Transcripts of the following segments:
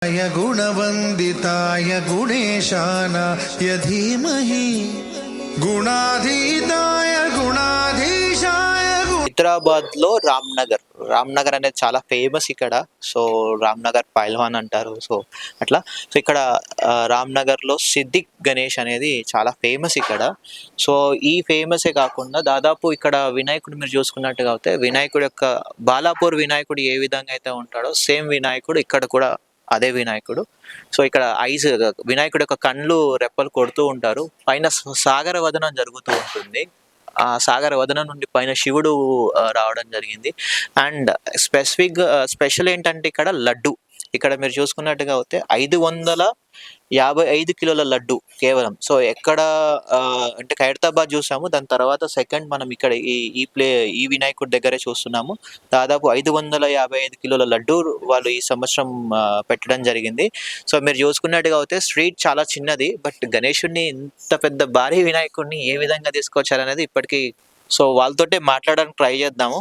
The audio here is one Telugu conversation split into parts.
गुणवन्दिताय गुणेशानाय धीमहि गुणाधीताय गुणाधीशाय హైదరాబాద్ లో రామ్నగర్ అనేది చాలా ఫేమస్ ఇక్కడ. సో రామ్నగర్ పైల్వాన్ అంటారు. సో అట్లా సో ఇక్కడ రామ్నగర్ లో సిద్దిక్ గణేష్ అనేది చాలా ఫేమస్ ఇక్కడ. సో ఈ ఫేమసే కాకుండా దాదాపు ఇక్కడ వినాయకుడు మీరు చూసుకున్నట్టుగా అయితే వినాయకుడు యొక్క బాలాపూర్ వినాయకుడు ఏ విధంగా అయితే ఉంటాడో సేమ్ వినాయకుడు ఇక్కడ కూడా అదే వినాయకుడు. సో ఇక్కడ ఐస్ వినాయకుడు యొక్క కళ్ళు రెప్పలు కొడుతూ ఉంటారు. పైన సాగర వదనం జరుగుతూ ఉంటుంది. ఆ సాగర వదనం నుండి పైన శివుడు రావడం జరిగింది. అండ్ స్పెషల్ ఏంటంటే ఇక్కడ లడ్డు, ఇక్కడ మీరు చూసుకున్నట్టుగా అయితే 555 కిలోల లడ్డు కేవలం. సో ఎక్కడ అంటే ఖైరతాబాద్ చూసాము, దాని తర్వాత సెకండ్ మనం ఇక్కడ ఈ వినాయకుడి దగ్గరే చూస్తున్నాము. దాదాపు 555 కిలోల లడ్డు వాళ్ళు ఈ సంవత్సరం పెట్టడం జరిగింది. సో మీరు చూసుకున్నట్టుగా అయితే స్ట్రీట్ చాలా చిన్నది, బట్ గణేశుడిని ఇంత పెద్ద భారీ వినాయకుడిని ఏ విధంగా తీసుకొచ్చారనేది ఇప్పటికీ సో వాళ్ళతోటే మాట్లాడడానికి ట్రై చేద్దాము.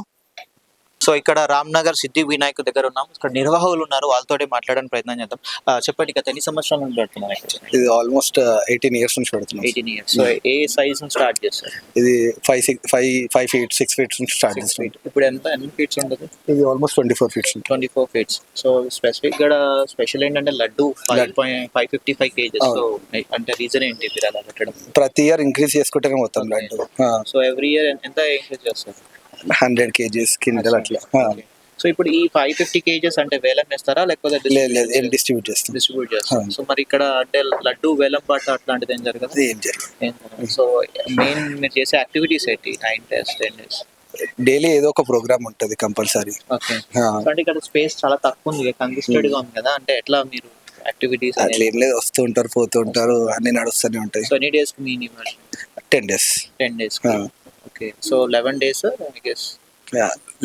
సో ఇక్కడ రామ్నగర్ సిద్ధి వినాయకు దగ్గర ఉన్నాము. ఇక్కడ నిర్వాహకులు ఉన్నారు, వాళ్ళతోటి మాట్లాడడానికి ప్రయత్నం చేద్దాం. చెప్పండి, గత ఎన్ని సంవత్సరాల నుంచి పెడుతున్నారు ఇక్కడ? ఇది ఆల్మోస్ట్ 18 years నుంచి పెడుతున్నాం. 18 years. సో ఏ సైజ్ నుంచి స్టార్ట్ చేస్తారు? ఇది 5 feet 6 feet నుంచి స్టార్ట్ చేస్తాం. ఇప్పుడు ఎన్ని ఫీట్స్ ఉంటుంది? ఇది almost 24 feet. 24 feet. So special ఏంటంటే లడ్డు 555 kgs. సో అంటే రీజన్ ఏంటి మీరు అలా పెట్టడం? ప్రతి ఇయర్ ఇంక్రీజ్ చేసుకుంటే మొత్తం లడ్డు. సో ఎవ్రీ ఇయర్ ఎంత ఇంక్రీజ్ చేస్తారు? 100 kgs కింద అట్లా. సో ఇప్పుడు ఈ 550 kgs అంటే వేలం వేస్తారా లేకపోతే డిస్ట్రిబ్యూట్ చేస్తాం? సో మరి ఇక్కడ అంటే లడ్డు వేలం పాట అట్లాంటిది ఏం జరగదు? ఏం జరగదు. సో మెయిన్ మీరు చేసే యాక్టివిటీస్ ఏంటి? 9 days 10 days డైలీ ఏదో ఒక ప్రోగ్రామ్ ఉంటుంది కంపల్సరీ. ఓకే. అంటే ఇక్కడ స్పేస్ చాలా తక్కువ ఉంది, కంజెస్టెడ్ గా ఉంది కదా, అంటే ఎట్లా మీరు యాక్టివిటీస్? అట్లా ఏం లేదు, వస్తూ ఉంటారు పోతూ ఉంటారు, అన్ని నడుస్తూనే ఉంటాయి. సో ఎన్ని డేస్ కి minimum? 10 days. 10 days. Okay. So 11 days I guess.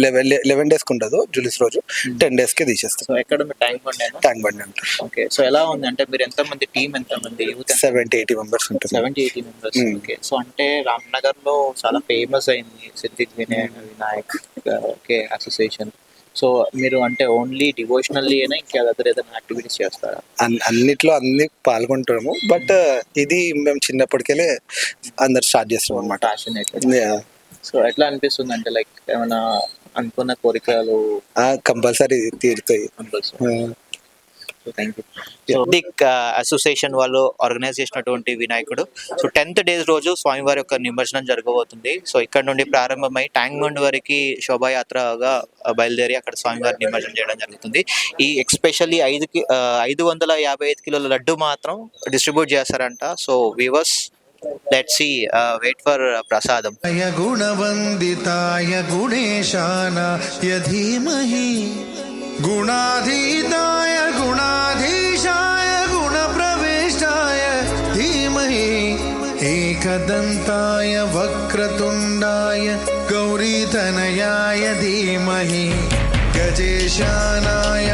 11 days కి ఉండదు, జూలిస్ రోజు 10 days కి తీసేస్తాం. సో ఎక్కడ ట్యాంక్ బండి అంటారు. ఓకే. సో ఎలా ఉంది అంటే మీరు ఎంతమంది టీం, ఎంతమంది? 70-80 members ఉంటారు. 70-80 members. ఓకే. సో అంటే రామ్నగర్ లో చాలా ఫేమస్ అయింది Siddique Vinayak okay association. So మీరు అంటే ఓన్లీ డివోషనల్లీ అయినా ఇంకా అదర్ ఏదైనా యాక్టివిటీస్ చేస్తారా? అన్నిట్లో అన్ని పాల్గొంటాము, బట్ ఇది మేము చిన్నప్పటికెళ్ళే అందరు స్టార్ట్ చేస్తాం అన్నమాట. ప్యాషనేట్. సో ఎట్లా అనిపిస్తుంది అంటే లైక్ ఏమైనా అనుకున్న కోరికలు కంపల్సరీ తీరుతాయి. సిద్దిక్ అసోసియేషన్ వాళ్ళు ఆర్గనైజ్ చేసినటువంటి వినాయకుడు. సో 10th day రోజు స్వామివారి యొక్క నిమజ్జనం జరగబోతుంది. సో ఇక్కడ నుండి ప్రారంభమై ట్యాంక్ బండ్ వరకు శోభాయాత్రగా బయలుదేరి అక్కడ స్వామివారి నిమజ్జనం చేయడం జరుగుతుంది. ఈ ఎక్స్పెషల్లీ 555 కిలోల లడ్డు మాత్రం డిస్ట్రిబ్యూట్ చేస్తారంట. So viewers, let's see, wait for prasadam. गुणवन्दिताय गुणेशानाय धीमहि गुणाधीताय गुणाधीशाय गुणप्रविष्टाय धीमहि एकदन्ताय वक्रतुण्डाय गौरीतनयाय धीमहि गजेशानाय